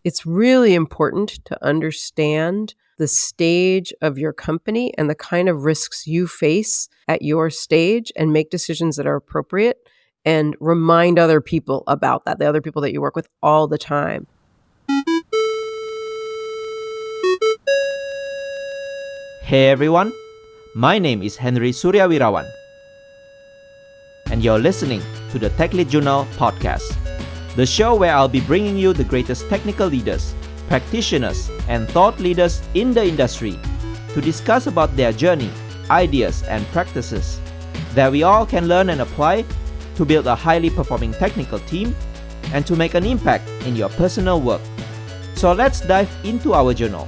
It's really important to understand the stage of your company and the kind of risks you face at your stage and make decisions that are appropriate and remind other people about that, the other people that you work with all the time. Hey everyone, my name is Henry Suryawirawan, and you're listening to the Tech Lead Journal podcast, the show where I'll be bringing you the greatest technical leaders, practitioners, and thought leaders in the industry to discuss about their journey, ideas, and practices that we all can learn and apply to build a highly performing technical team and to make an impact in your personal work. So let's dive into our journal.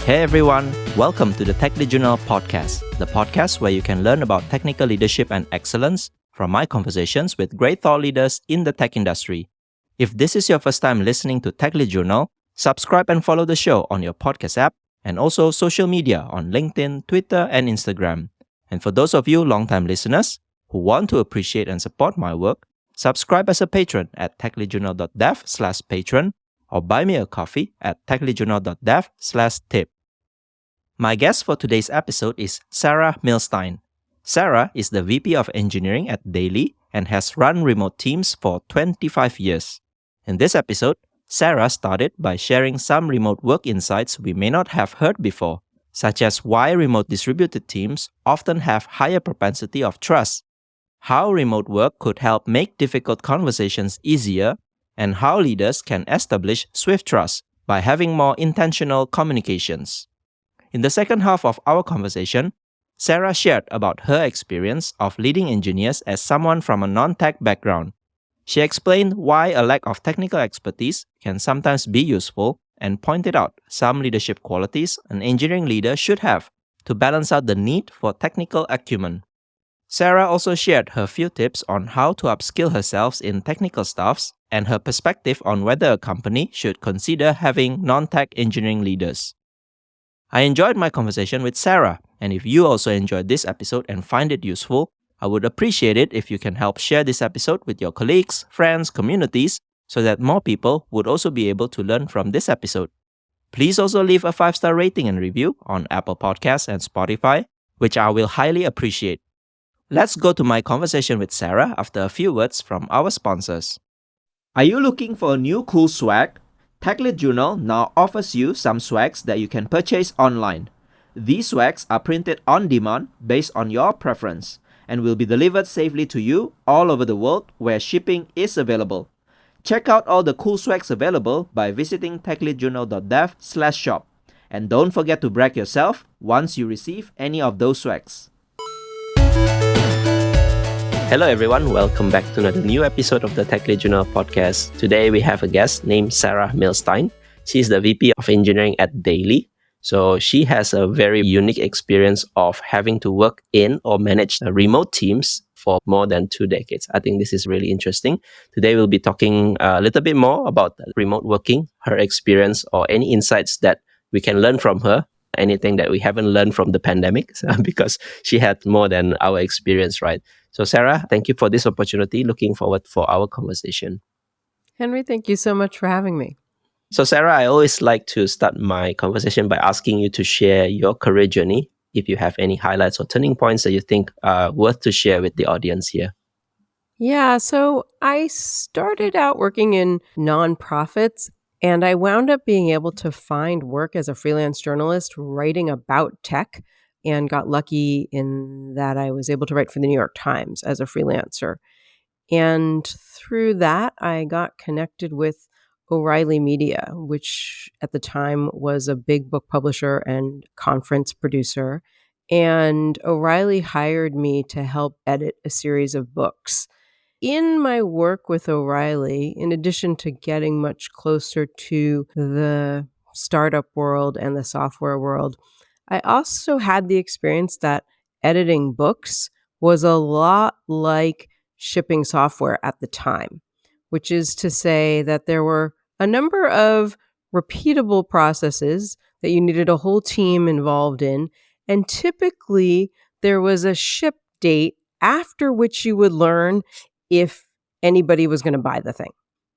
Hey everyone, welcome to the Tech Lead Journal podcast, the podcast where you can learn about technical leadership and excellence from my conversations with great thought leaders in the tech industry. If this is your first time listening to Tech Lead Journal, subscribe and follow the show on your podcast app and also social media on LinkedIn, Twitter, and Instagram. And for those of you longtime listeners who want to appreciate and support my work, subscribe as a patron at techleadjournal.dev/patron or buy me a coffee at techleadjournal.dev/tip. My guest for today's episode is Sarah Milstein. Sarah is the VP of Engineering at Daily and has run remote teams for 25 years. In this episode, Sarah started by sharing some remote work insights we may not have heard before, such as why remote distributed teams often have higher propensity of trust, how remote work could help make difficult conversations easier, and how leaders can establish swift trust by having more intentional communications. In the second half of our conversation, Sarah shared about her experience of leading engineers as someone from a non-tech background. She explained why a lack of technical expertise can sometimes be useful and pointed out some leadership qualities an engineering leader should have to balance out the need for technical acumen. Sarah also shared her few tips on how to upskill herself in technical stuffs and her perspective on whether a company should consider having non-tech engineering leaders. I enjoyed my conversation with Sarah, and if you also enjoyed this episode and find it useful, I would appreciate it if you can help share this episode with your colleagues, friends, communities, so that more people would also be able to learn from this episode. Please also leave a 5-star rating and review on Apple Podcasts and Spotify, which I will highly appreciate. Let's go to my conversation with Sarah after a few words from our sponsors. Are you looking for a new cool swag? Tech Lead Journal now offers you some swags that you can purchase online. These swags are printed on demand based on your preference and will be delivered safely to you all over the world where shipping is available. Check out all the cool swags available by visiting techleadjournal.dev/shop. And don't forget to brag yourself once you receive any of those swags. Hello everyone, welcome back to another new episode of the Tech Lead Journal podcast. Today we have a guest named Sarah Milstein. She's the VP of Engineering at Daily. So she has a very unique experience of having to work in or manage remote teams for more than 2 decades. I think this is really interesting. Today we'll be talking a little bit more about remote working, her experience, or any insights that we can learn from her. Anything that we haven't learned from the pandemic because she had more than our experience, right? So Sarah, thank you for this opportunity. Looking forward for our conversation. Henry, thank you so much for having me. So Sarah, I always like to start my conversation by asking you to share your career journey. If you have any highlights or turning points that you think are worth to share with the audience here. Yeah, so I started out working in nonprofits, and I wound up being able to find work as a freelance journalist writing about tech, and got lucky in that I was able to write for the New York Times as a freelancer. And through that, I got connected with O'Reilly Media, which at the time was a big book publisher and conference producer. And O'Reilly hired me to help edit a series of books. In my work with O'Reilly, in addition to getting much closer to the startup world and the software world, I also had the experience that editing books was a lot like shipping software at the time, which is to say that there were a number of repeatable processes that you needed a whole team involved in, and typically there was a ship date after which you would learn if anybody was going to buy the thing.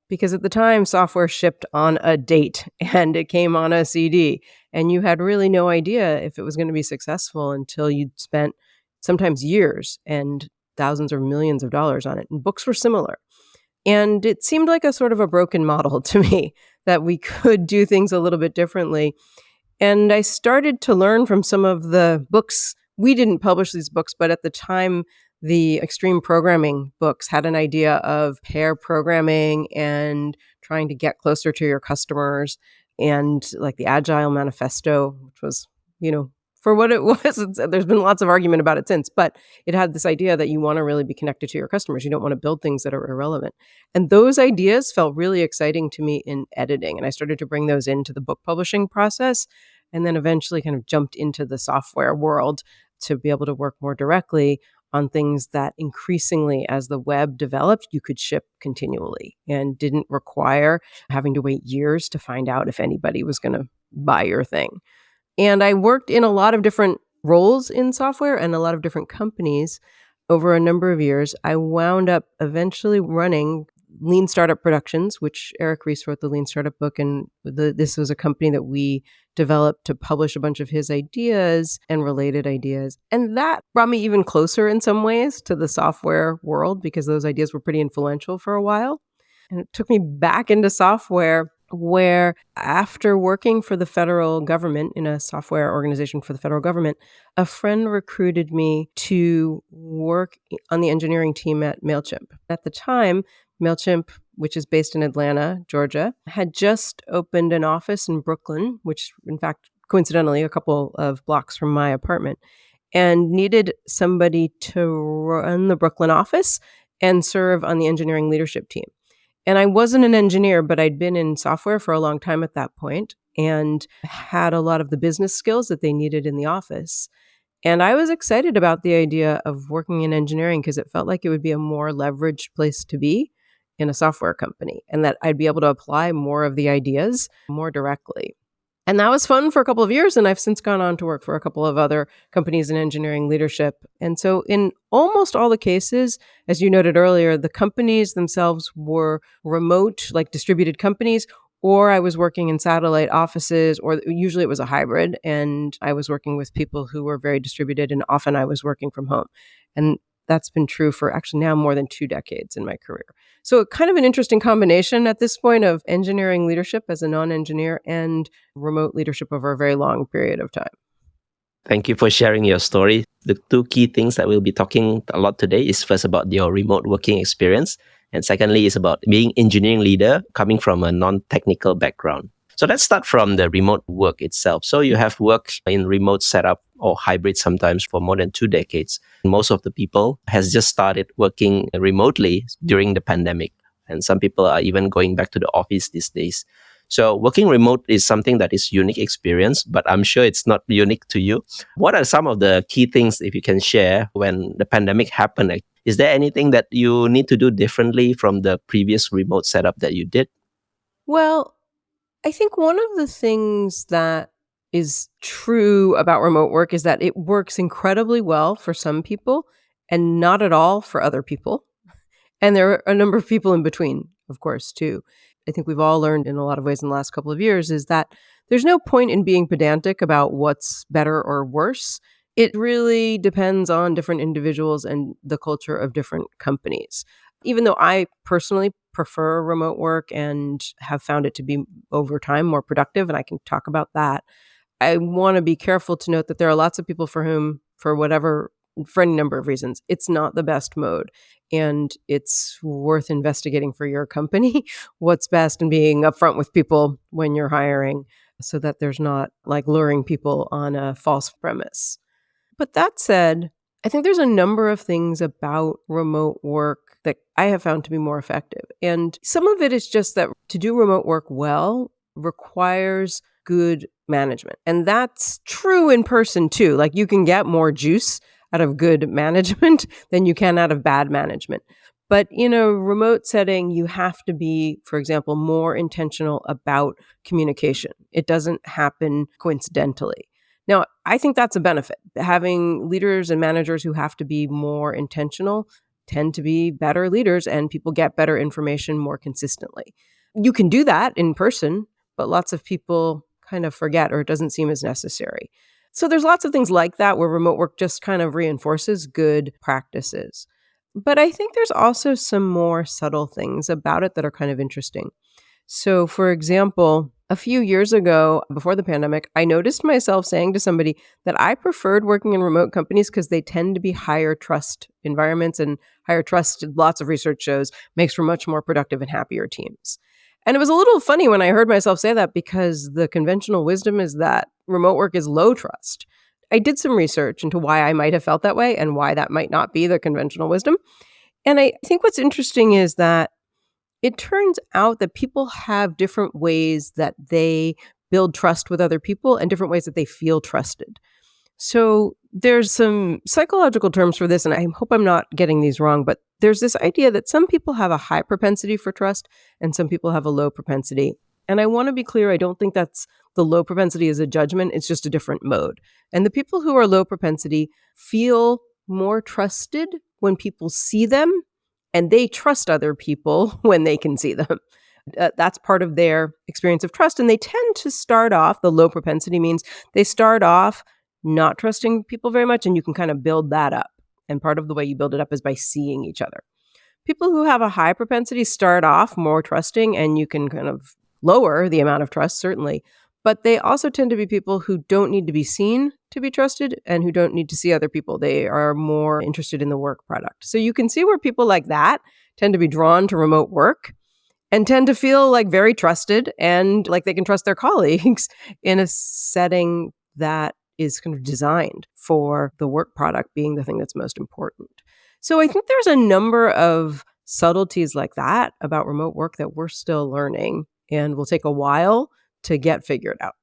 Because at the time, software shipped on a date and it came on a CD. And you had really no idea if it was going to be successful until you'd spent sometimes years and thousands or millions of dollars on it. And books were similar. And it seemed like a sort of a broken model to me that we could do things a little bit differently. And I started to learn from some of the books. We didn't publish these books, but at the time, the extreme programming books had an idea of pair programming and trying to get closer to your customers, and like the Agile Manifesto, which was, for what it was, there's been lots of argument about it since, but it had this idea that you want to really be connected to your customers. You don't want to build things that are irrelevant. And those ideas felt really exciting to me in editing. And I started to bring those into the book publishing process, and then eventually kind of jumped into the software world to be able to work more directly on things that increasingly, as the web developed, you could ship continually and didn't require having to wait years to find out if anybody was going to buy your thing. And I worked in a lot of different roles in software and a lot of different companies over a number of years. I wound up eventually running Lean Startup Productions, which Eric Ries wrote the Lean Startup book. And this was a company that we developed to publish a bunch of his ideas and related ideas. And that brought me even closer in some ways to the software world, because those ideas were pretty influential for a while. And it took me back into software, where after working for the federal government in a software organization for the federal government, a friend recruited me to work on the engineering team at MailChimp. At the time, MailChimp, which is based in Atlanta, Georgia, had just opened an office in Brooklyn, which in fact, coincidentally, a couple of blocks from my apartment, and needed somebody to run the Brooklyn office and serve on the engineering leadership team. And I wasn't an engineer, but I'd been in software for a long time at that point and had a lot of the business skills that they needed in the office. And I was excited about the idea of working in engineering because it felt like it would be a more leveraged place to be in a software company, and that I'd be able to apply more of the ideas more directly. And that was fun for a couple of years. And I've since gone on to work for a couple of other companies in engineering leadership. And so in almost all the cases, as you noted earlier, the companies themselves were remote, like distributed companies, or I was working in satellite offices, or usually it was a hybrid. And I was working with people who were very distributed, and often I was working from home. And that's been true for actually now more than 2 decades in my career. So kind of an interesting combination at this point of engineering leadership as a non-engineer and remote leadership over a very long period of time. Thank you for sharing your story. The 2 key things that we'll be talking a lot today is first about your remote working experience, and secondly is about being engineering leader coming from a non-technical background. So let's start from the remote work itself. So you have worked in remote setup or hybrid sometimes for more than 2 decades. Most of the people has just started working remotely during the pandemic. And some people are even going back to the office these days. So working remote is something that is unique experience, but I'm sure it's not unique to you. What are some of the key things, if you can share, when the pandemic happened? Is there anything that you need to do differently from the previous remote setup that you did? Well, I think one of the things that is true about remote work is that it works incredibly well for some people and not at all for other people. And there are a number of people in between, of course, too. I think we've all learned in a lot of ways in the last couple of years is that there's no point in being pedantic about what's better or worse. It really depends on different individuals and the culture of different companies. Even though I personally prefer remote work and have found it to be over time more productive, and I can talk about that, I want to be careful to note that there are lots of people for whom, for any number of reasons, it's not the best mode. And it's worth investigating for your company what's best and being upfront with people when you're hiring so that there's not like luring people on a false premise. But that said, I think there's a number of things about remote work that I have found to be more effective. And some of it is just that to do remote work well requires good management. And that's true in person too. Like you can get more juice out of good management than you can out of bad management. But in a remote setting, you have to be, for example, more intentional about communication. It doesn't happen coincidentally. Now, I think that's a benefit. Having leaders and managers who have to be more intentional tend to be better leaders and people get better information more consistently. You can do that in person, but lots of people kind of forget or it doesn't seem as necessary. So there's lots of things like that where remote work just kind of reinforces good practices. But I think there's also some more subtle things about it that are kind of interesting. So, for example, a few years ago, before the pandemic, I noticed myself saying to somebody that I preferred working in remote companies because they tend to be higher trust environments, and higher trust, lots of research shows, makes for much more productive and happier teams. And it was a little funny when I heard myself say that because the conventional wisdom is that remote work is low trust. I did some research into why I might have felt that way and why that might not be the conventional wisdom. And I think what's interesting is that it turns out that people have different ways that they build trust with other people and different ways that they feel trusted. So there's some psychological terms for this, and I hope I'm not getting these wrong, but there's this idea that some people have a high propensity for trust and some people have a low propensity. And I want to be clear, I don't think that's the low propensity is a judgment, it's just a different mode. And the people who are low propensity feel more trusted when people see them, and they trust other people when they can see them. That's part of their experience of trust. And they tend to start off, the low propensity means they start off not trusting people very much, and you can kind of build that up. And part of the way you build it up is by seeing each other. People who have a high propensity start off more trusting, and you can kind of lower the amount of trust, certainly. But they also tend to be people who don't need to be seen to be trusted and who don't need to see other people. They are more interested in the work product. So you can see where people like that tend to be drawn to remote work and tend to feel like very trusted and like they can trust their colleagues in a setting that is kind of designed for the work product being the thing that's most important. So I think there's a number of subtleties like that about remote work that we're still learning and will take a while to get figured out.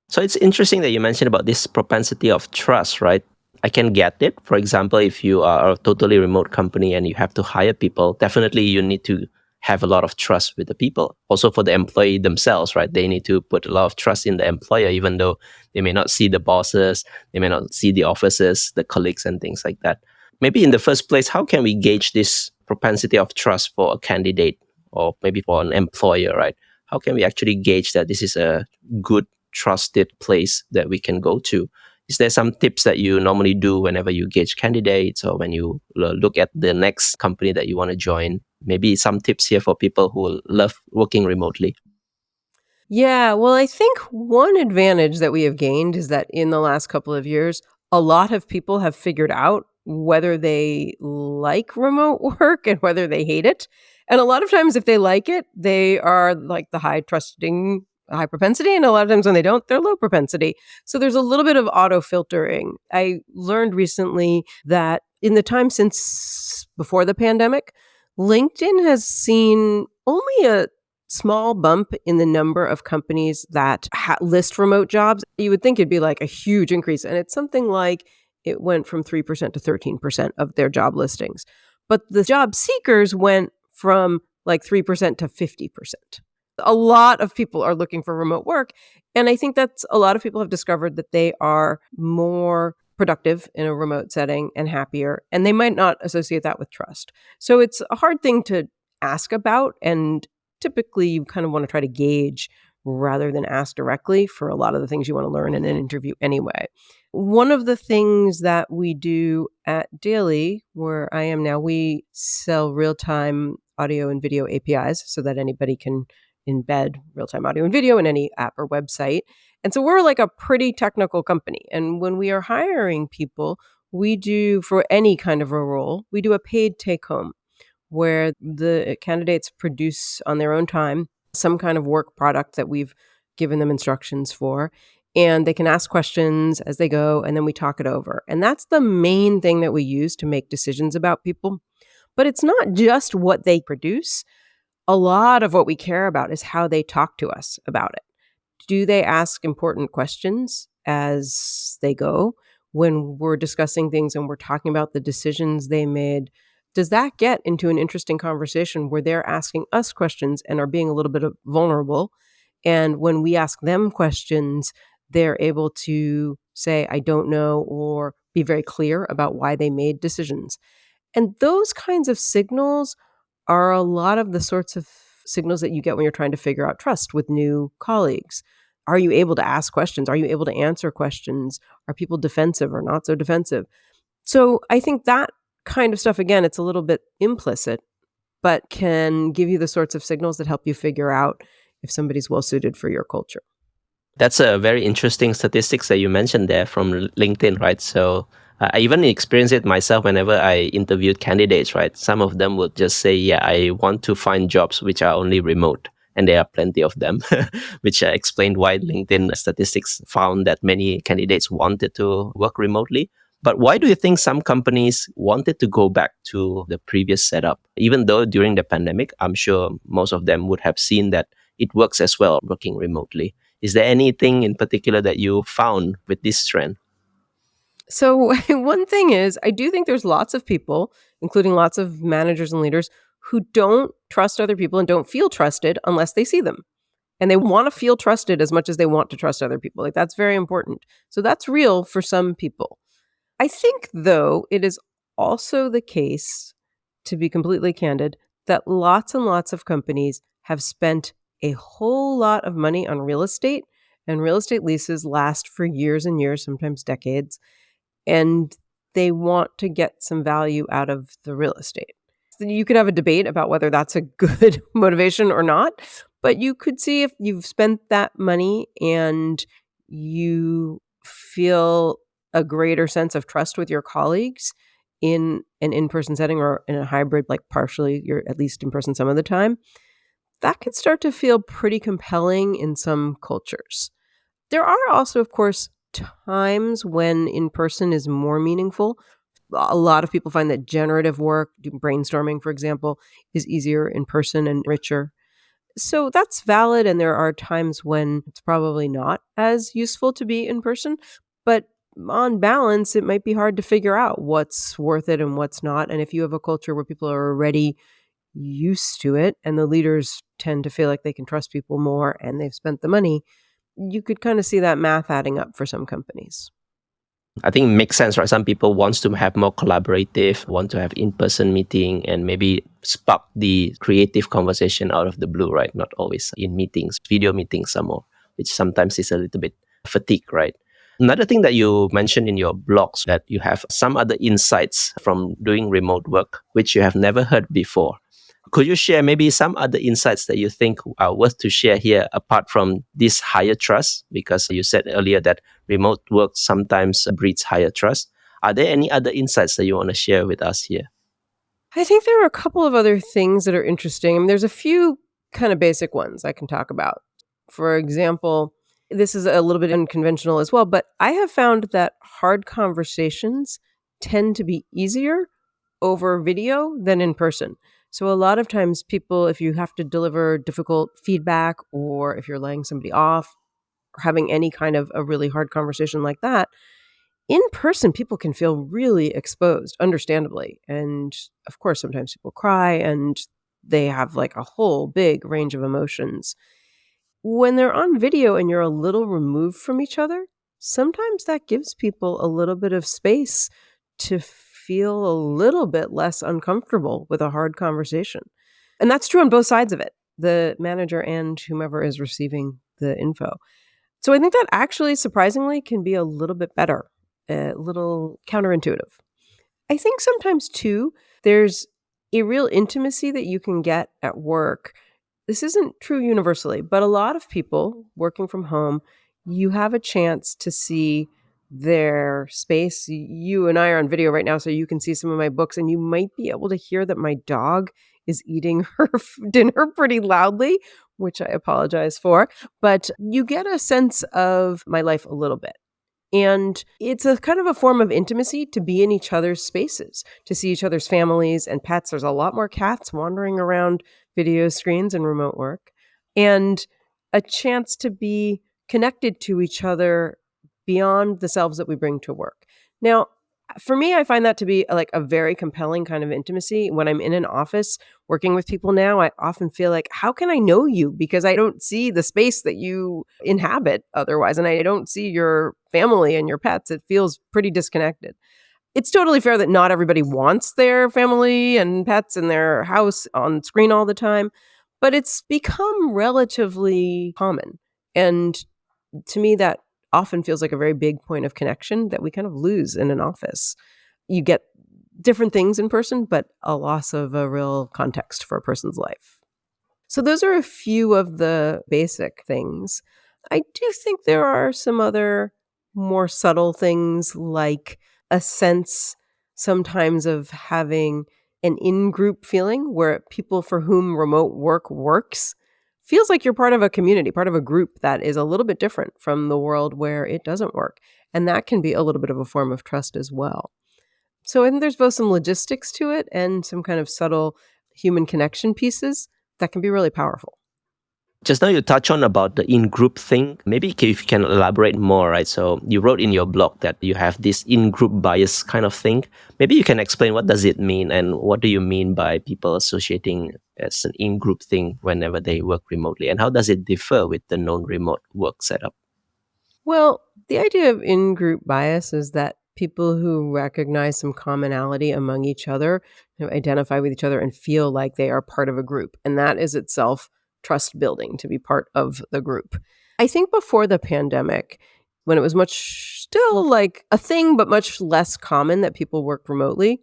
So it's interesting that you mentioned about this propensity of trust, right? I can get it. For example, if you are a totally remote company and you have to hire people, definitely you need to have a lot of trust with the people. Also for the employee themselves, right? They need to put a lot of trust in the employer, even though they may not see the bosses, they may not see the officers, the colleagues and things like that. Maybe in the first place, how can we gauge this propensity of trust for a candidate or maybe for an employer, right? How can we actually gauge that this is a good, trusted place that we can go to? Is there some tips that you normally do whenever you gauge candidates or when you look at the next company that you want to join? Maybe some tips here for people who love working remotely. Yeah, well, I think one advantage that we have gained is that in the last couple of years, a lot of people have figured out whether they like remote work and whether they hate it. And a lot of times, if they like it, they are like the high trusting, high propensity. And a lot of times when they don't, they're low propensity. So there's a little bit of auto filtering. I learned recently that in the time since before the pandemic, LinkedIn has seen only a small bump in the number of companies that list remote jobs. You would think it'd be like a huge increase. And it's something like it went from 3% to 13% of their job listings. But the job seekers went from like 3% to 50%. A lot of people are looking for remote work. And I think that's a lot of people have discovered that they are more productive in a remote setting and happier. And they might not associate that with trust. So it's a hard thing to ask about. And typically you kind of want to try to gauge rather than ask directly for a lot of the things you want to learn in an interview anyway. One of the things that we do at Daily, where I am now, we sell real-time audio and video APIs so that anybody can embed real-time audio and video in any app or website. And so we're like a pretty technical company. And when we are hiring people, we do, for any kind of a role, we do a paid take-home where the candidates produce on their own time some kind of work product that we've given them instructions for. And they can ask questions as they go, and then we talk it over. And that's the main thing that we use to make decisions about people. But it's not just what they produce. A lot of what we care about is how they talk to us about it. Do they ask important questions as they go? When we're discussing things and we're talking about the decisions they made, does that get into an interesting conversation where they're asking us questions and are being a little bit vulnerable? And when we ask them questions, they're able to say, I don't know, or be very clear about why they made decisions. And those kinds of signals are a lot of the sorts of signals that you get when you're trying to figure out trust with new colleagues. Are you able to ask questions? Are you able to answer questions? Are people defensive or not so defensive? So I think that kind of stuff, again, it's a little bit implicit, but can give you the sorts of signals that help you figure out if somebody's well suited for your culture. That's a very interesting statistics that you mentioned there from LinkedIn, right? So I even experienced it myself whenever I interviewed candidates, right? Some of them would just say, yeah, I want to find jobs which are only remote. And there are plenty of them, which explained why LinkedIn statistics found that many candidates wanted to work remotely. But why do you think some companies wanted to go back to the previous setup? Even though during the pandemic, I'm sure most of them would have seen that it works as well working remotely. Is there anything in particular that you found with this trend? So, one thing is, I do think there's lots of people, including lots of managers and leaders, who don't trust other people and don't feel trusted unless they see them. And they want to feel trusted as much as they want to trust other people. Like, that's very important. So, that's real for some people. I think, though, it is also the case, to be completely candid, that lots and lots of companies have spent a whole lot of money on real estate, and real estate leases last for years and years, sometimes decades, and they want to get some value out of the real estate. So you could have a debate about whether that's a good motivation or not, but you could see if you've spent that money and you feel a greater sense of trust with your colleagues in an in-person setting or in a hybrid, like partially you're at least in person some of the time, that could start to feel pretty compelling in some cultures. There are also, of course, times when in person is more meaningful. A lot of people find that generative work, brainstorming, for example, is easier in person and richer. So that's valid. And there are times when it's probably not as useful to be in person. But on balance, it might be hard to figure out what's worth it and what's not. And if you have a culture where people are already used to it and the leaders tend to feel like they can trust people more and they've spent the money, you could kind of see that math adding up for some companies. I think it makes sense, right? Some people wants to have more collaborative, want to have in-person meeting and maybe spark the creative conversation out of the blue, right? Not always in meetings, video meetings some more, which sometimes is a little bit fatigue, right? Another thing that you mentioned in your blogs that you have some other insights from doing remote work, which you have never heard before. Could you share maybe some other insights that you think are worth to share here apart from this higher trust? Because you said earlier that remote work sometimes breeds higher trust. Are there any other insights that you want to share with us here? I think there are a couple of other things that are interesting. I mean, there's a few kind of basic ones I can talk about. For example, this is a little bit unconventional as well, but I have found that hard conversations tend to be easier over video than in person. So a lot of times people, if you have to deliver difficult feedback or if you're laying somebody off or having any kind of a really hard conversation like that, in person, people can feel really exposed, understandably. And of course, sometimes people cry and they have like a whole big range of emotions. When they're on video and you're a little removed from each other, sometimes that gives people a little bit of space to feel a little bit less uncomfortable with a hard conversation. And that's true on both sides of it, the manager and whomever is receiving the info. So I think that actually, surprisingly, can be a little bit better, a little counterintuitive. I think sometimes too, there's a real intimacy that you can get at work. This isn't true universally, but a lot of people working from home, you have a chance to see their space. You and I are on video right now, so you can see some of my books, and you might be able to hear that my dog is eating her dinner pretty loudly, which I apologize for. But you get a sense of my life a little bit. And it's a kind of a form of intimacy to be in each other's spaces, to see each other's families and pets. There's a lot more cats wandering around video screens and remote work, and a chance to be connected to each other beyond the selves that we bring to work. Now, for me, I find that to be like a very compelling kind of intimacy. When I'm in an office working with people now, I often feel like, how can I know you? Because I don't see the space that you inhabit otherwise, and I don't see your family and your pets. It feels pretty disconnected. It's totally fair that not everybody wants their family and pets and their house on screen all the time, but it's become relatively common. And to me, that often feels like a very big point of connection that we kind of lose in an office. You get different things in person, but a loss of a real context for a person's life. So those are a few of the basic things. I do think there are some other more subtle things, like a sense sometimes of having an in-group feeling where people for whom remote work works feels like you're part of a community, part of a group that is a little bit different from the world where it doesn't work. And that can be a little bit of a form of trust as well. So I think there's both some logistics to it and some kind of subtle human connection pieces that can be really powerful. Just now you touch on about the in-group thing. Maybe if you can elaborate more, right? So you wrote in your blog that you have this in-group bias kind of thing. Maybe you can explain what does it mean and what do you mean by people associating as an in-group thing whenever they work remotely, and how does it differ with the non-remote work setup? Well, the idea of in-group bias is that people who recognize some commonality among each other, who identify with each other and feel like they are part of a group. And that is itself trust building to be part of the group. I think before the pandemic, when it was much still like a thing, but much less common that people worked remotely,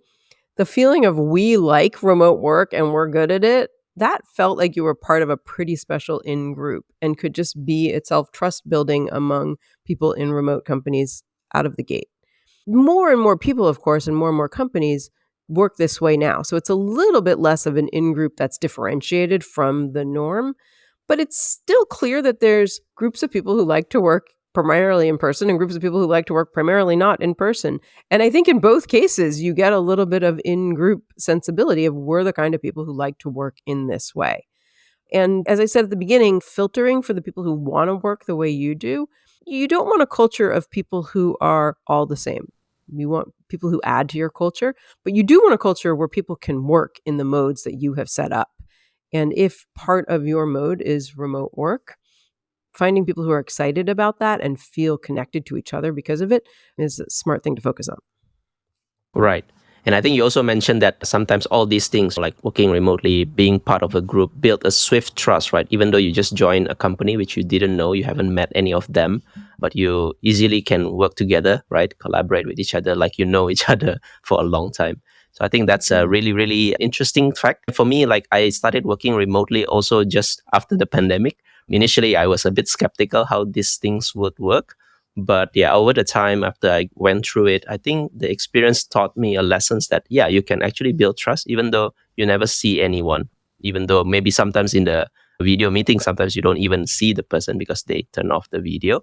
the feeling of we like remote work and we're good at it, that felt like you were part of a pretty special in group and could just be itself trust building among people in remote companies out of the gate. More and more people, of course, and more companies work this way now. So it's a little bit less of an in group that's differentiated from the norm, but it's still clear that there's groups of people who like to work primarily in person and groups of people who like to work primarily not in person. And I think in both cases, you get a little bit of in-group sensibility of we're the kind of people who like to work in this way. And as I said at the beginning, filtering for the people who want to work the way you do, you don't want a culture of people who are all the same. You want people who add to your culture, but you do want a culture where people can work in the modes that you have set up. And if part of your mode is remote work, finding people who are excited about that and feel connected to each other because of it is a smart thing to focus on. Right. And I think you also mentioned that sometimes all these things like working remotely, being part of a group, build a swift trust, right? Even though you just joined a company which you didn't know, you haven't met any of them, but you easily can work together, right? Collaborate with each other like you know each other for a long time. So I think that's a really, really interesting fact. For me, like I started working remotely also just after the pandemic. Initially, I was a bit skeptical how these things would work. But yeah, over the time after I went through it, I think the experience taught me a lessons that yeah, you can actually build trust even though you never see anyone. Even though maybe sometimes in the video meeting, sometimes you don't even see the person because they turn off the video.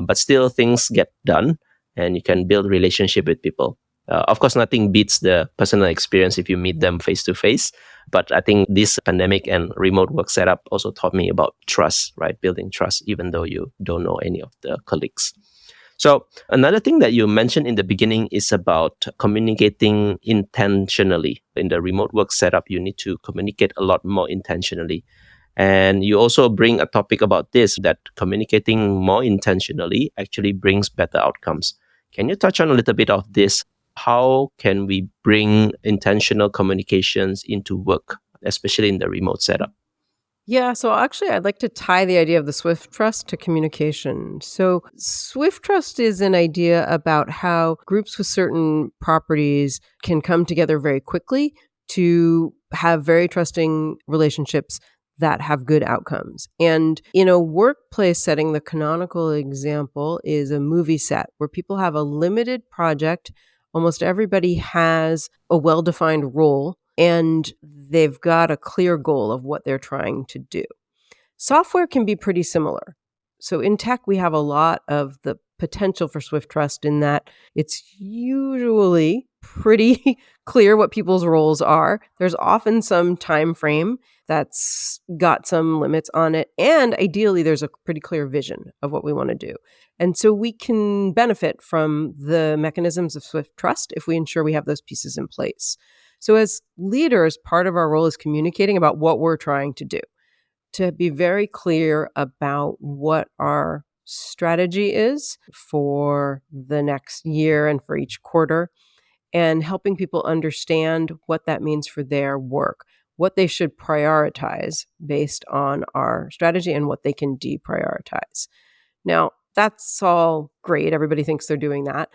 But still, things get done, and you can build relationship with people. Of course, nothing beats the personal experience if you meet them face to face. But I think this pandemic and remote work setup also taught me about trust, right? Building trust, even though you don't know any of the colleagues. So another thing that you mentioned in the beginning is about communicating intentionally. In the remote work setup, you need to communicate a lot more intentionally. And you also bring a topic about this that communicating more intentionally actually brings better outcomes. Can you touch on a little bit of this? How can we bring intentional communications into work, especially in the remote setup? Yeah, so actually, I'd like to tie the idea of the Swift trust to communication. So, Swift trust is an idea about how groups with certain properties can come together very quickly to have very trusting relationships that have good outcomes. And in a workplace setting, the canonical example is a movie set where people have a limited project. Almost everybody has a well defined role and they've got a clear goal of what they're trying to do. Software can be pretty similar. So in tech, we have a lot of the potential for Swift trust in that it's usually pretty clear what people's roles are. There's often some time frame that's got some limits on it. And ideally, there's a pretty clear vision of what we want to do. And so we can benefit from the mechanisms of Swift trust if we ensure we have those pieces in place. So as leaders, part of our role is communicating about what we're trying to do, to be very clear about what our strategy is for the next year and for each quarter, and helping people understand what that means for their work, what they should prioritize based on our strategy and what they can deprioritize. Now, that's all great. Everybody thinks they're doing that.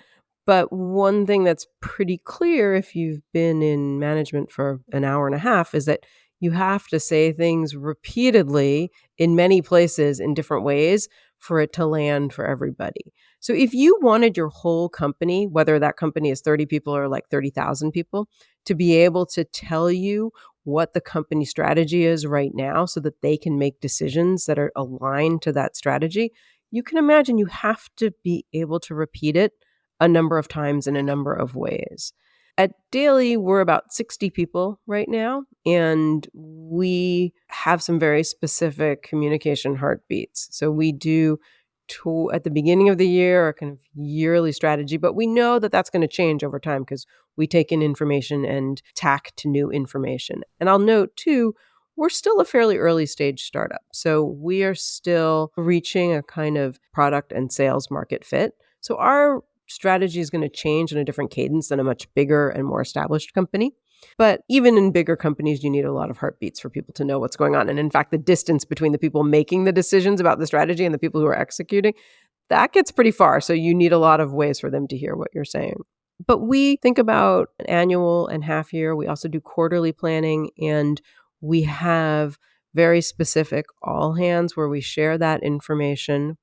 But one thing that's pretty clear if you've been in management for an hour and a half is that you have to say things repeatedly in many places in different ways for it to land for everybody. So if you wanted your whole company, whether that company is 30 people or like 30,000 people, to be able to tell you what the company strategy is right now so that they can make decisions that are aligned to that strategy, you can imagine you have to be able to repeat it a number of times in a number of ways. At Daily, we're about 60 people right now, and we have some very specific communication heartbeats. So we do at the beginning of the year, a kind of yearly strategy, but we know that that's going to change over time because we take in information and tack to new information. And I'll note too, we're still a fairly early stage startup. So we are still reaching a kind of product and sales market fit. So our strategy is going to change in a different cadence than a much bigger and more established company. But even in bigger companies, you need a lot of heartbeats for people to know what's going on. And in fact, the distance between the people making the decisions about the strategy and the people who are executing, that gets pretty far. So you need a lot of ways for them to hear what you're saying. But we think about an annual and half year. We also do quarterly planning, and we have very specific all hands where we share that information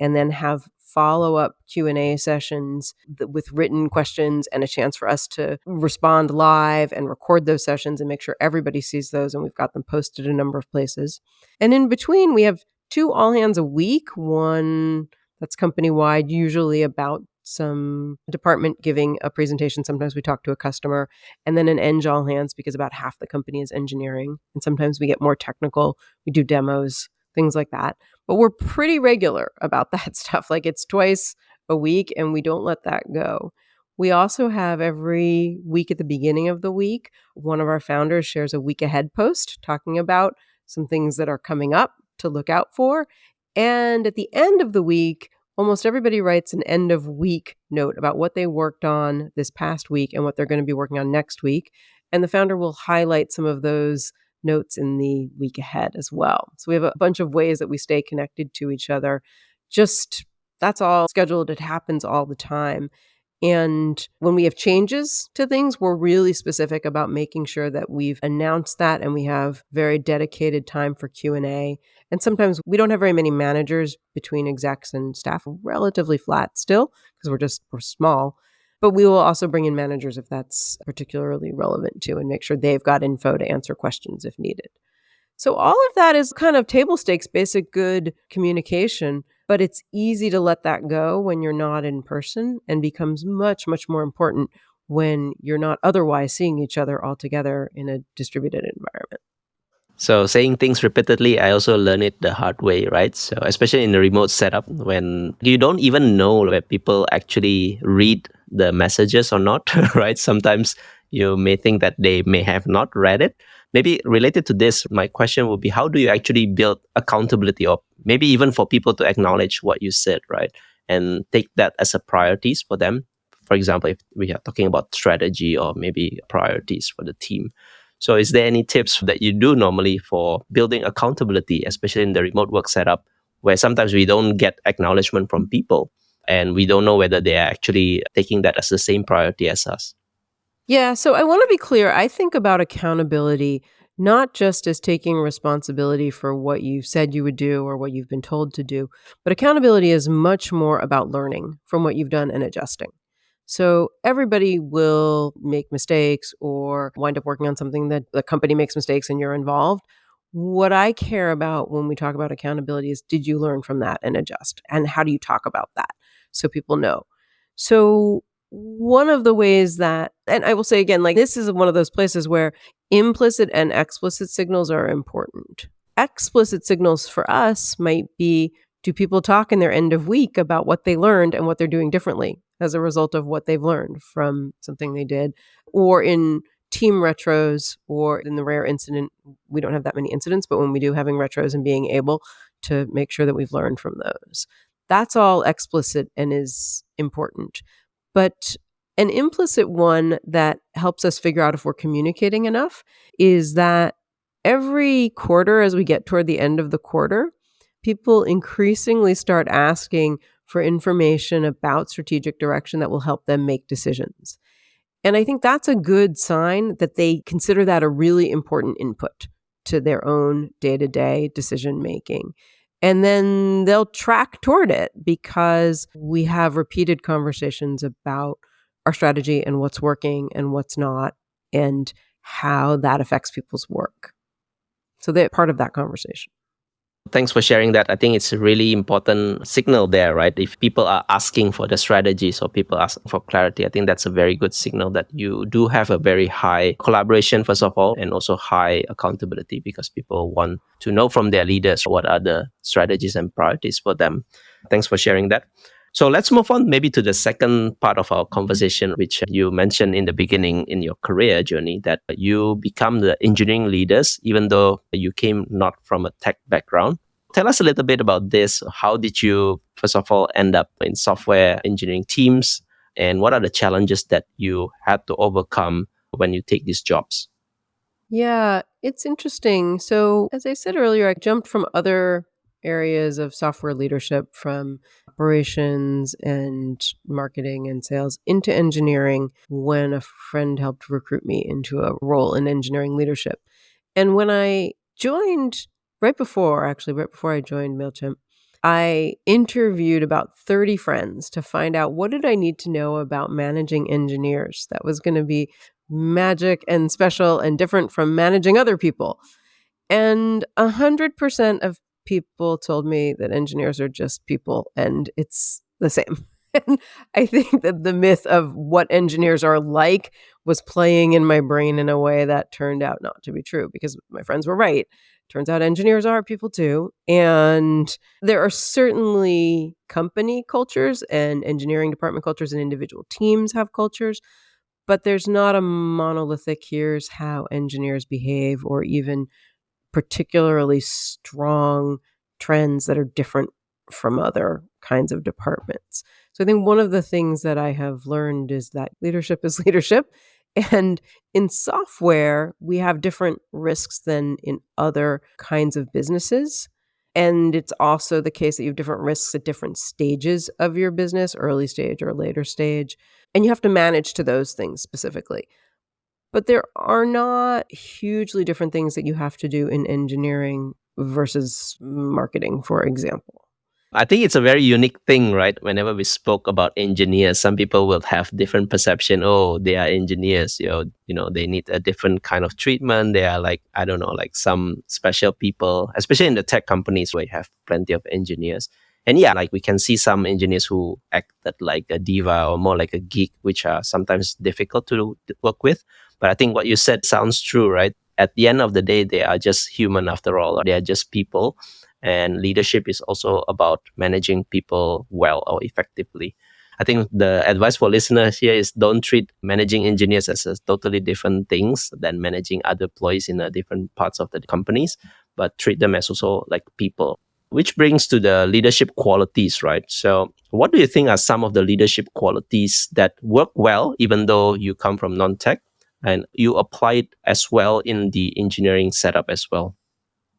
and then have follow-up Q&A sessions with written questions and a chance for us to respond live and record those sessions and make sure everybody sees those, and we've got them posted a number of places. And in between, we have 2 all hands a week, one that's company-wide, usually about some department giving a presentation. Sometimes we talk to a customer, and then an eng all hands because about half the company is engineering. And sometimes we get more technical. We do demos, things like that. But we're pretty regular about that stuff. Like it's twice a week, and we don't let that go. We also have every week at the beginning of the week, one of our founders shares a week ahead post talking about some things that are coming up to look out for. And at the end of the week, almost everybody writes an end of week note about what they worked on this past week and what they're going to be working on next week. And the founder will highlight some of those notes in the week ahead as well. So we have a bunch of ways that we stay connected to each other. Just that's all scheduled. It happens all the time. And when we have changes to things, we're really specific about making sure that we've announced that and we have very dedicated time for Q&A. And sometimes we don't have very many managers between execs and staff, relatively flat still, because we're small. But we will also bring in managers if that's particularly relevant too, and make sure they've got info to answer questions if needed. So all of that is kind of table stakes, basic good communication, but it's easy to let that go when you're not in person and becomes much, much more important when you're not otherwise seeing each other all together in a distributed environment. So saying things repeatedly, I also learned it the hard way, right? So especially in the remote setup, when you don't even know whether people actually read the messages or not, right? Sometimes you may think that they may have not read it. Maybe related to this, my question would be, how do you actually build accountability, or maybe even for people to acknowledge what you said, right? And take that as a priorities for them. For example, if we are talking about strategy or maybe priorities for the team. So is there any tips that you do normally for building accountability, especially in the remote work setup, where sometimes we don't get acknowledgement from people and we don't know whether they are actually taking that as the same priority as us? Yeah, so I want to be clear. I think about accountability not just as taking responsibility for what you said you would do or what you've been told to do, but accountability is much more about learning from what you've done and adjusting. So everybody will make mistakes or wind up working on something that the company makes mistakes and you're involved. What I care about when we talk about accountability is, did you learn from that and adjust? And how do you talk about that so people know? So one of the ways that, and I will say again, like this is one of those places where implicit and explicit signals are important. Explicit signals for us might be, do people talk in their end of week about what they learned and what they're doing differently as a result of what they've learned from something they did? Or in team retros, or in the rare incident, we don't have that many incidents, but when we do, having retros and being able to make sure that we've learned from those. That's all explicit and is important. But An implicit one that helps us figure out if we're communicating enough is that every quarter, as we get toward the end of the quarter, people increasingly start asking for information about strategic direction that will help them make decisions. And I think that's a good sign that they consider that a really important input to their own day-to-day decision making. And then they'll track toward it because we have repeated conversations about our strategy and what's working and what's not, and how that affects people's work. So they're part of that conversation. Thanks for sharing that. I think it's a really important signal there, right? If people are asking for the strategies or people ask for clarity, I think that's a very good signal that you do have a very high collaboration, first of all, and also high accountability because people want to know from their leaders what are the strategies and priorities for them. Thanks for sharing that. So let's move on maybe to the second part of our conversation, which you mentioned in the beginning in your career journey, that you become the engineering leaders, even though you came not from a tech background. Tell us a little bit about this. How did you, first of all, end up in software engineering teams? And what are the challenges that you had to overcome when you take these jobs? Yeah, it's interesting. So, as I said earlier, I jumped from other areas of software leadership, from operations and marketing and sales, into engineering when a friend helped recruit me into a role in engineering leadership. And when I joined, right before I joined MailChimp, I interviewed about 30 friends to find out what did I need to know about managing engineers that was going to be magic and special and different from managing other people. And 100% of people told me that engineers are just people and it's the same. And I think that the myth of what engineers are like was playing in my brain in a way that turned out not to be true because my friends were right. Turns out engineers are people too. And there are certainly company cultures and engineering department cultures, and individual teams have cultures, but there's not a monolithic, here's how engineers behave, or even particularly strong trends that are different from other kinds of departments. So I think one of the things that I have learned is that leadership is leadership. And in software, we have different risks than in other kinds of businesses. And it's also the case that you have different risks at different stages of your business, early stage or later stage. And you have to manage to those things specifically. But there are not hugely different things that you have to do in engineering versus marketing, for example. I think it's a very unique thing, right? Whenever we spoke about engineers, some people will have different perception. Oh, they are engineers. They need a different kind of treatment. They are like, I don't know, like some special people, especially in the tech companies where you have plenty of engineers. And yeah, like we can see some engineers who acted like a diva or more like a geek, which are sometimes difficult to work with. But I think what you said sounds true, right? At the end of the day, they are just human after all. They are just people, and leadership is also about managing people well or effectively. I think the advice for listeners here is don't treat managing engineers as a totally different things than managing other employees in different parts of the companies, but treat them as also like people. Which brings to the leadership qualities, right? So what do you think are some of the leadership qualities that work well, even though you come from non-tech and you apply it as well in the engineering setup as well?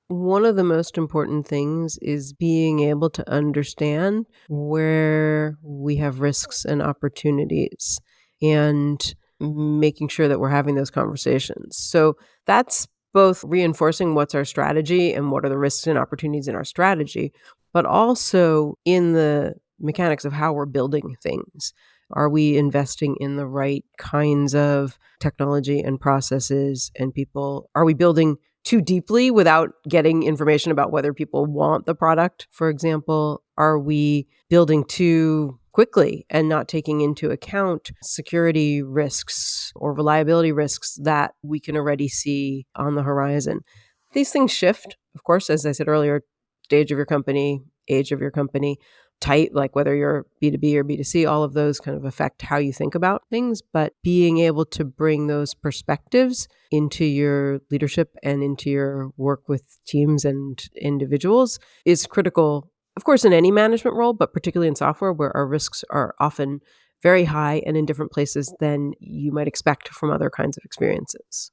One of the most important things is being able to understand where we have risks and opportunities and making sure that we're having those conversations. So that's both reinforcing what's our strategy and what are the risks and opportunities in our strategy, but also in the mechanics of how we're building things. Are we investing in the right kinds of technology and processes and people? Are we building too deeply without getting information about whether people want the product? For example, are we building too quickly and not taking into account security risks or reliability risks that we can already see on the horizon? These things shift, of course, as I said earlier, stage of your company, age of your company, type, like whether you're B2B or B2C, all of those kind of affect how you think about things. But being able to bring those perspectives into your leadership and into your work with teams and individuals is critical, of course, in any management role, but particularly in software where our risks are often very high and in different places than you might expect from other kinds of experiences.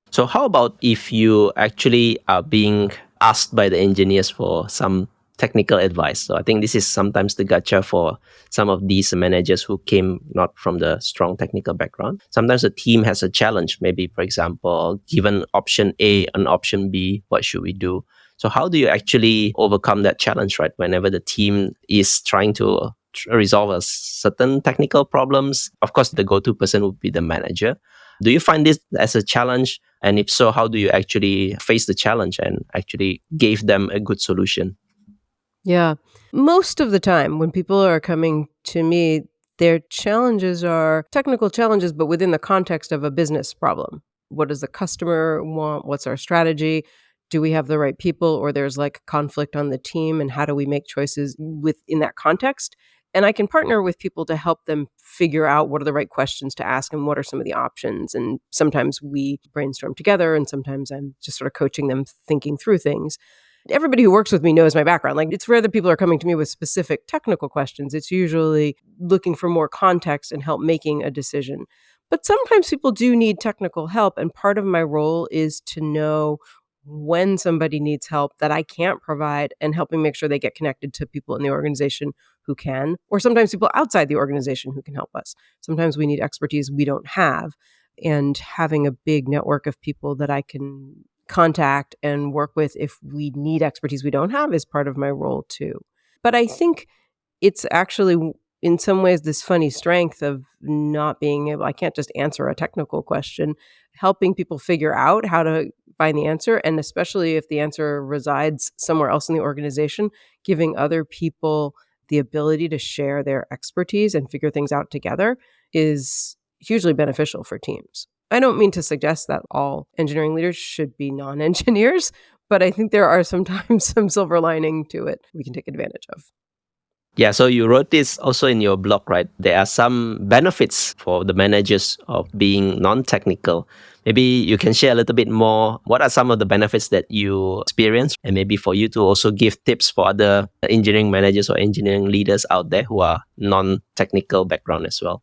So how about if you actually are being asked by the engineers for some technical advice? So I think this is sometimes the gotcha for some of these managers who came not from the strong technical background. Sometimes the team has a challenge. Maybe, for example, given option A and option B, what should we do? So how do you actually overcome that challenge, right? Whenever the team is trying to resolve a certain technical problems, of course, the go-to person would be the manager. Do you find this as a challenge? And if so, how do you actually face the challenge and actually gave them a good solution? Yeah. Most of the time, when people are coming to me, their challenges are technical challenges, but within the context of a business problem. What does the customer want? What's our strategy? Do we have the right people, or there's like conflict on the team? And how do we make choices within that context? And I can partner with people to help them figure out what are the right questions to ask and what are some of the options. And sometimes we brainstorm together, and sometimes I'm just sort of coaching them thinking through things. Everybody who works with me knows my background. Like, it's rare that people are coming to me with specific technical questions. It's usually looking for more context and help making a decision. But sometimes people do need technical help. And part of my role is to know when somebody needs help that I can't provide and helping make sure they get connected to people in the organization who can, or sometimes people outside the organization who can help us. Sometimes we need expertise we don't have. And having a big network of people that I can contact and work with if we need expertise we don't have is part of my role too. But I think it's actually in some ways this funny strength of not being able, I can't just answer a technical question, helping people figure out how to find the answer. And especially if the answer resides somewhere else in the organization, giving other people the ability to share their expertise and figure things out together is hugely beneficial for teams. I don't mean to suggest that all engineering leaders should be non-engineers, but I think there are sometimes some silver lining to it we can take advantage of. Yeah, so you wrote this also in your blog, right? There are some benefits for the managers of being non-technical. Maybe you can share a little bit more. What are some of the benefits that you experience? And maybe for you to also give tips for other engineering managers or engineering leaders out there who are non-technical background as well.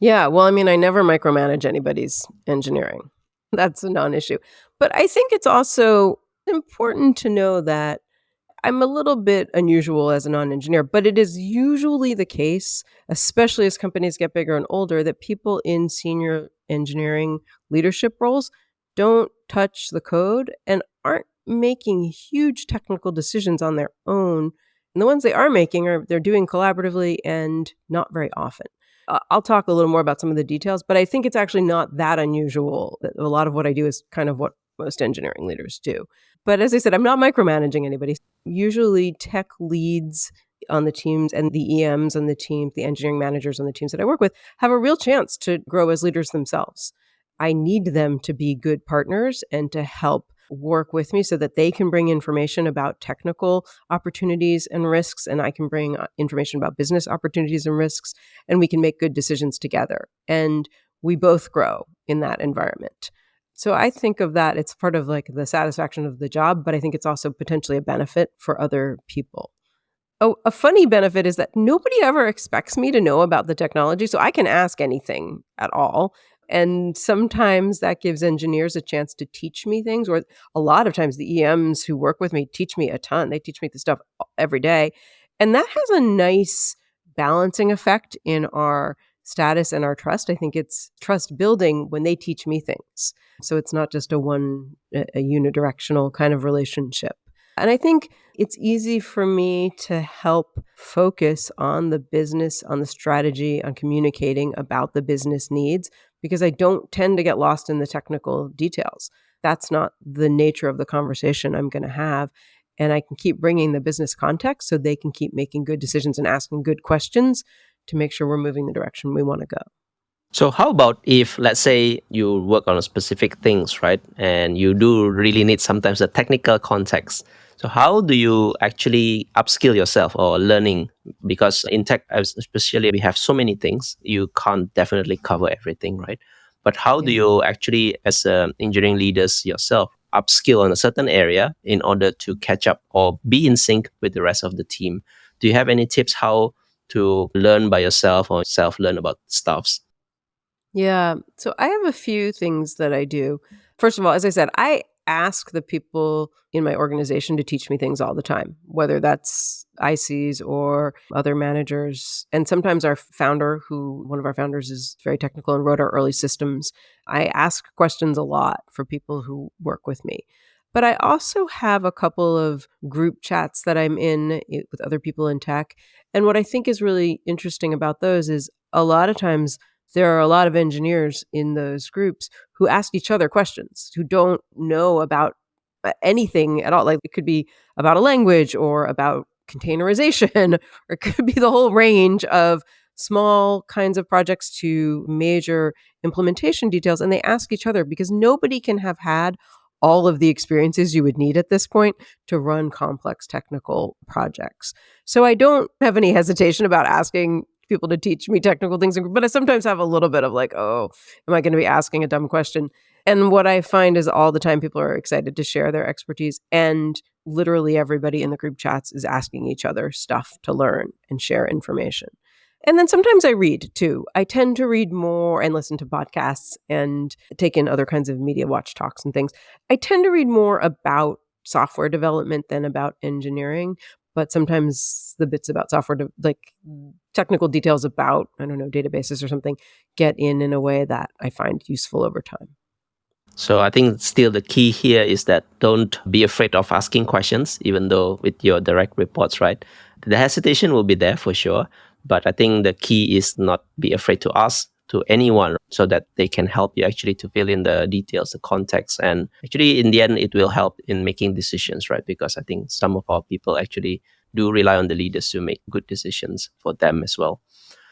Yeah, well, I mean, I never micromanage anybody's engineering. That's a non-issue. But I think it's also important to know that I'm a little bit unusual as a non-engineer, but it is usually the case, especially as companies get bigger and older, that people in senior engineering leadership roles don't touch the code and aren't making huge technical decisions on their own. And the ones they are making are they're doing collaboratively and not very often. I'll talk a little more about some of the details, but I think it's actually not that unusual. A lot of what I do is kind of what most engineering leaders do. But as I said, I'm not micromanaging anybody. Usually tech leads on the teams and the EMs on the team, the engineering managers on the teams that I work with have a real chance to grow as leaders themselves. I need them to be good partners and to help work with me so that they can bring information about technical opportunities and risks, and I can bring information about business opportunities and risks, and we can make good decisions together. And we both grow in that environment. So I think of that, it's part of like the satisfaction of the job, but I think it's also potentially a benefit for other people. Oh, a funny benefit is that nobody ever expects me to know about the technology, so I can ask anything at all. And sometimes that gives engineers a chance to teach me things, or a lot of times the EMs who work with me teach me a ton. They teach me the stuff every day. And that has a nice balancing effect in our status and our trust. I think it's trust building when they teach me things. So it's not just a unidirectional kind of relationship. And I think it's easy for me to help focus on the business, on the strategy, on communicating about the business needs, because I don't tend to get lost in the technical details. That's not the nature of the conversation I'm going to have. And I can keep bringing the business context so they can keep making good decisions and asking good questions to make sure we're moving the direction we want to go. So how about if, let's say, you work on a specific things, right? And you do really need sometimes a technical context. So how do you actually upskill yourself or learning? Because in tech, especially, we have so many things. You can't definitely cover everything, right? But how do Yeah. you actually, as engineering leaders yourself, upskill on a certain area in order to catch up or be in sync with the rest of the team? Do you have any tips how to learn by yourself or self-learn about stuffs? Yeah. So I have a few things that I do. First of all, as I said, I ask the people in my organization to teach me things all the time, whether that's ICs or other managers. And sometimes our founder, one of our founders is very technical and wrote our early systems. I ask questions a lot for people who work with me. But I also have a couple of group chats that I'm in with other people in tech. And what I think is really interesting about those is a lot of times there are a lot of engineers in those groups who ask each other questions, who don't know about anything at all. Like it could be about a language or about containerization, or it could be the whole range of small kinds of projects to major implementation details. And they ask each other because nobody can have had all of the experiences you would need at this point to run complex technical projects. So I don't have any hesitation about asking people to teach me technical things, but I sometimes have a little bit of like, oh, am I going to be asking a dumb question? And what I find is all the time people are excited to share their expertise, and literally everybody in the group chats is asking each other stuff to learn and share information. And then sometimes I read too. I tend to read more and listen to podcasts and take in other kinds of media, watch talks and things. I tend to read more about software development than about engineering, but sometimes the bits about software, like technical details about, I don't know, databases or something, get in a way that I find useful over time. So I think still the key here is that don't be afraid of asking questions, even though with your direct reports, right? The hesitation will be there for sure. But I think the key is not be afraid to ask to anyone so that they can help you actually to fill in the details, the context. And actually, in the end, it will help in making decisions, right? Because I think some of our people actually do rely on the leaders to make good decisions for them as well.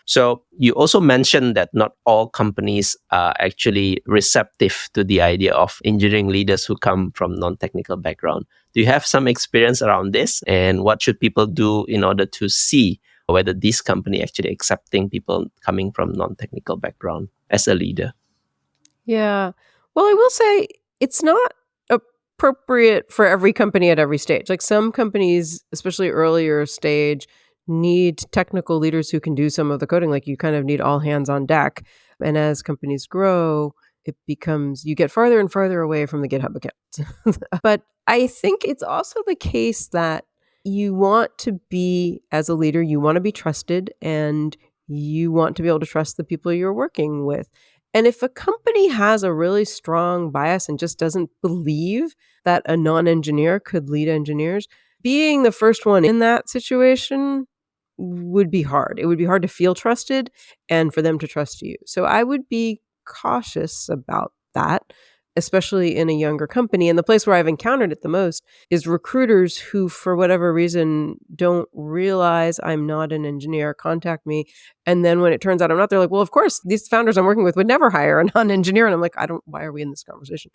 So you also mentioned that not all companies are actually receptive to the idea of engineering leaders who come from non-technical background. Do you have some experience around this? And what should people do in order to see whether this company actually accepting people coming from non-technical background as a leader? Yeah. Well, I will say it's not appropriate for every company at every stage. Like some companies, especially earlier stage, need technical leaders who can do some of the coding. Like you kind of need all hands on deck. And as companies grow, it becomes you get farther and farther away from the GitHub account. But I think it's also the case that you want to be, as a leader, you want to be trusted and you want to be able to trust the people you're working with. And if a company has a really strong bias and just doesn't believe that a non-engineer could lead engineers, being the first one in that situation would be hard. It would be hard to feel trusted and for them to trust you. So I would be cautious about that, especially in a younger company. And the place where I've encountered it the most is recruiters who, for whatever reason, don't realize I'm not an engineer, contact me. And then when it turns out I'm not, they're like, well, of course, these founders I'm working with would never hire a non-engineer. And I'm like, why are we in this conversation?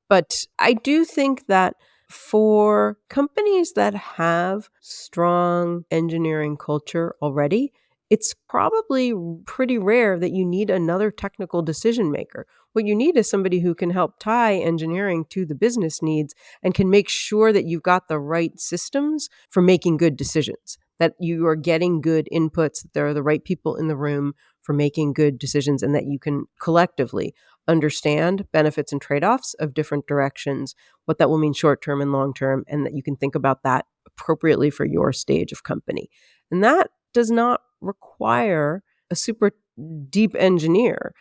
But I do think that for companies that have strong engineering culture already, it's probably pretty rare that you need another technical decision maker. What you need is somebody who can help tie engineering to the business needs and can make sure that you've got the right systems for making good decisions, that you are getting good inputs, that there are the right people in the room for making good decisions, and that you can collectively understand benefits and trade-offs of different directions, what that will mean short-term and long-term, and that you can think about that appropriately for your stage of company. And that does not require a super deep engineer.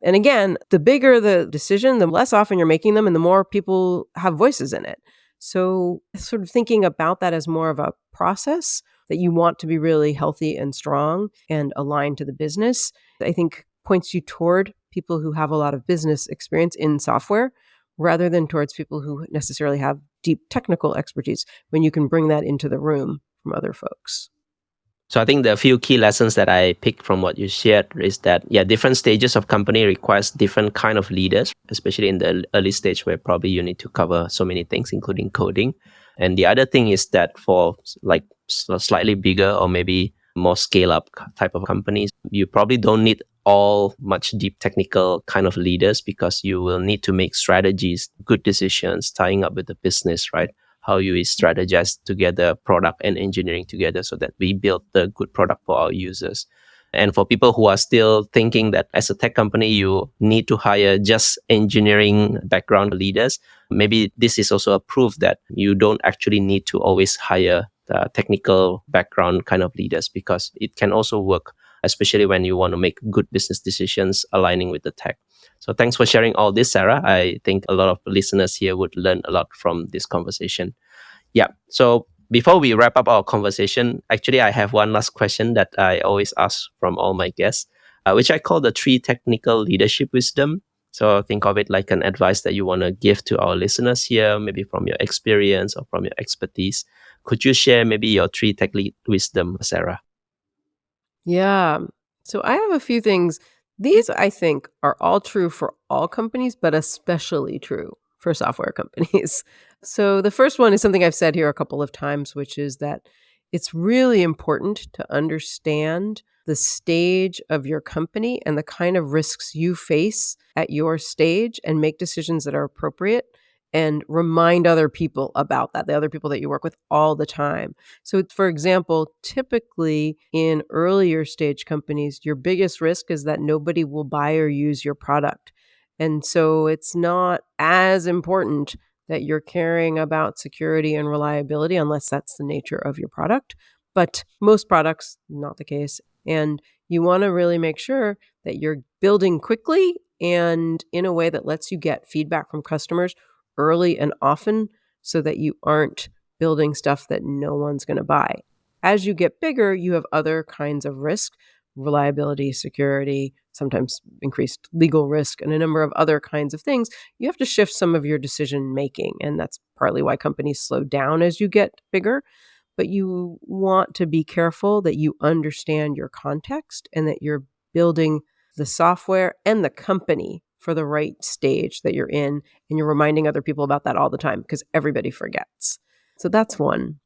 And again, the bigger the decision, the less often you're making them and the more people have voices in it. So sort of thinking about that as more of a process that you want to be really healthy and strong and aligned to the business, I think points you toward people who have a lot of business experience in software rather than towards people who necessarily have deep technical expertise when you can bring that into the room from other folks. So I think the few key lessons that I picked from what you shared is that, yeah, different stages of company requires different kind of leaders, especially in the early stage where probably you need to cover so many things, including coding. And the other thing is that for like slightly bigger or maybe more scale up type of companies, you probably don't need all much deep technical kind of leaders because you will need to make strategies, good decisions, tying up with the business, right? how you strategize together, product and engineering together, so that we build the good product for our users. And for people who are still thinking that as a tech company, you need to hire just engineering background leaders, maybe this is also a proof that you don't actually need to always hire the technical background kind of leaders, because it can also work, especially when you want to make good business decisions aligning with the tech. So thanks for sharing all this, Sarah. I think a lot of listeners here would learn a lot from this conversation. Yeah. So before we wrap up our conversation, actually, I have one last question that I always ask from all my guests, which I call the three technical leadership wisdom. So think of it like an advice that you want to give to our listeners here, maybe from your experience or from your expertise. Could you share maybe your three tech lead wisdom, Sarah? Yeah. So I have a few things. These, I think, are all true for all companies, but especially true for software companies. So the first one is something I've said here a couple of times, which is that it's really important to understand the stage of your company and the kind of risks you face at your stage and make decisions that are appropriate and remind other people about that, the other people that you work with all the time. So, for example, typically in earlier stage companies, your biggest risk is that nobody will buy or use your product. And so it's not as important that you're caring about security and reliability unless that's the nature of your product. But most products, not the case. And you want to really make sure that you're building quickly and in a way that lets you get feedback from customers early and often so that you aren't building stuff that no one's going to buy. As you get bigger, you have other kinds of risk, reliability, security, sometimes increased legal risk, and a number of other kinds of things. You have to shift some of your decision making. And that's partly why companies slow down as you get bigger. But you want to be careful that you understand your context and that you're building the software and the company for the right stage that you're in. And you're reminding other people about that all the time because everybody forgets. So that's one.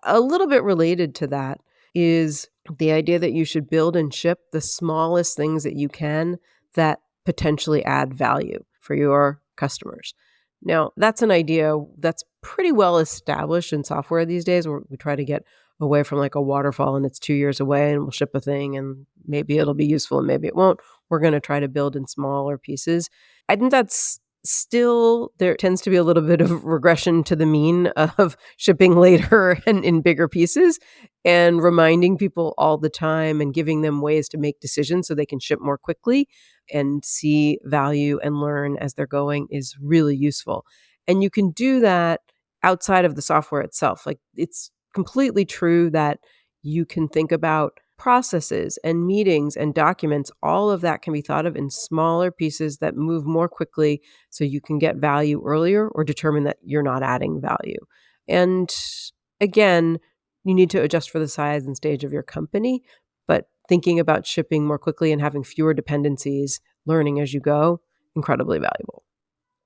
A little bit related to that is the idea that you should build and ship the smallest things that you can that potentially add value for your customers. Now, that's an idea that's pretty well established in software these days, where we try to get away from like a waterfall and it's 2 years away and we'll ship a thing and maybe it'll be useful and maybe it won't. We're going to try to build in smaller pieces. I think that's still, there tends to be a little bit of regression to the mean of shipping later and in bigger pieces, and reminding people all the time and giving them ways to make decisions so they can ship more quickly and see value and learn as they're going is really useful. And you can do that outside of the software itself. Like, it's completely true that you can think about processes and meetings and documents. All of that can be thought of in smaller pieces that move more quickly so you can get value earlier or determine that you're not adding value. And again, you need to adjust for the size and stage of your company, but thinking about shipping more quickly and having fewer dependencies, learning as you go, incredibly valuable.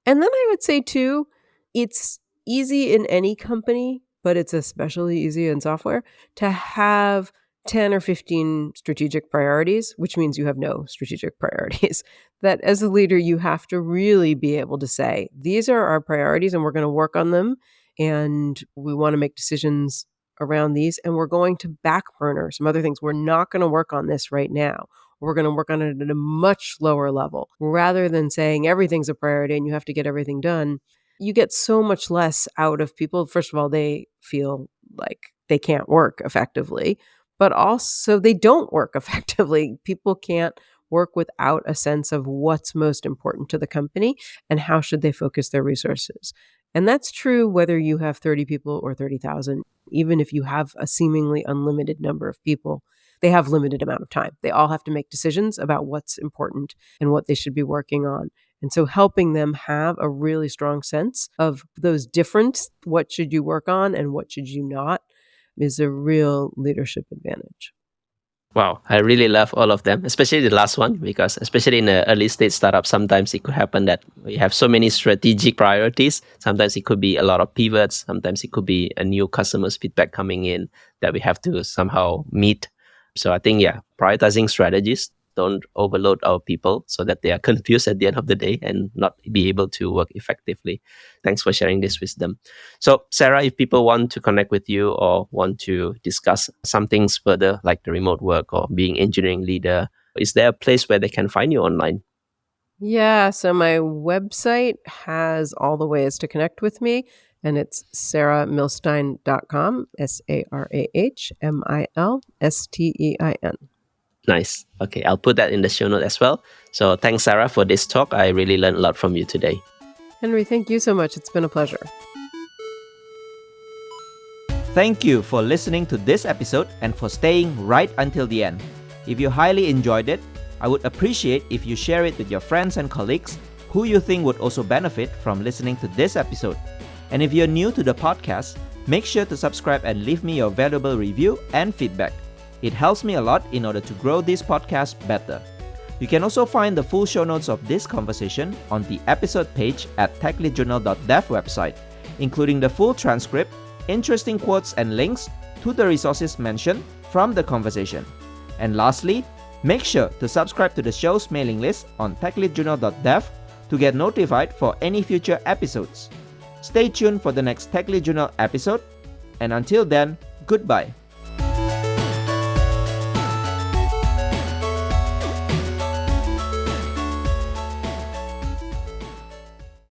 And then I would say too, it's easy in any company, but it's especially easy in software to have 10 or 15 strategic priorities, which means you have no strategic priorities. That as a leader, you have to really be able to say, these are our priorities and we're going to work on them. And we want to make decisions around these. And we're going to back burner some other things. We're not going to work on this right now. We're going to work on it at a much lower level. Rather than saying everything's a priority and you have to get everything done, you get so much less out of people. First of all, they feel like they can't work effectively, but also they don't work effectively. People can't work without a sense of what's most important to the company and how should they focus their resources. And that's true whether you have 30 people or 30,000, even if you have a seemingly unlimited number of people. They have limited amount of time. They all have to make decisions about what's important and what they should be working on. And so helping them have a really strong sense of those different, what should you work on and what should you not, is a real leadership advantage. Wow, I really love all of them, especially the last one, because especially in an early stage startup, sometimes it could happen that we have so many strategic priorities. Sometimes it could be a lot of pivots. Sometimes it could be a new customer's feedback coming in that we have to somehow meet. So I think, yeah, prioritizing strategies don't overload our people so that they are confused at the end of the day and not be able to work effectively. Thanks for sharing this wisdom. So, Sarah, if people want to connect with you or want to discuss some things further, like the remote work or being engineering leader, is there a place where they can find you online? Yeah, so my website has all the ways to connect with me, and it's sarahmilstein.com, SarahMilstein. Nice. Okay, I'll put that in the show note as well. So thanks, Sarah, for this talk. I really learned a lot from you today. Henry, thank you so much. It's been a pleasure. Thank you for listening to this episode and for staying right until the end. If you highly enjoyed it, I would appreciate if you share it with your friends and colleagues who you think would also benefit from listening to this episode. And if you're new to the podcast, make sure to subscribe and leave me your valuable review and feedback. It helps me a lot in order to grow this podcast better. You can also find the full show notes of this conversation on the episode page at techleadjournal.dev website, including the full transcript, interesting quotes and links to the resources mentioned from the conversation. And lastly, make sure to subscribe to the show's mailing list on techleadjournal.dev to get notified for any future episodes. Stay tuned for the next Tech Lead Journal episode, and until then, goodbye.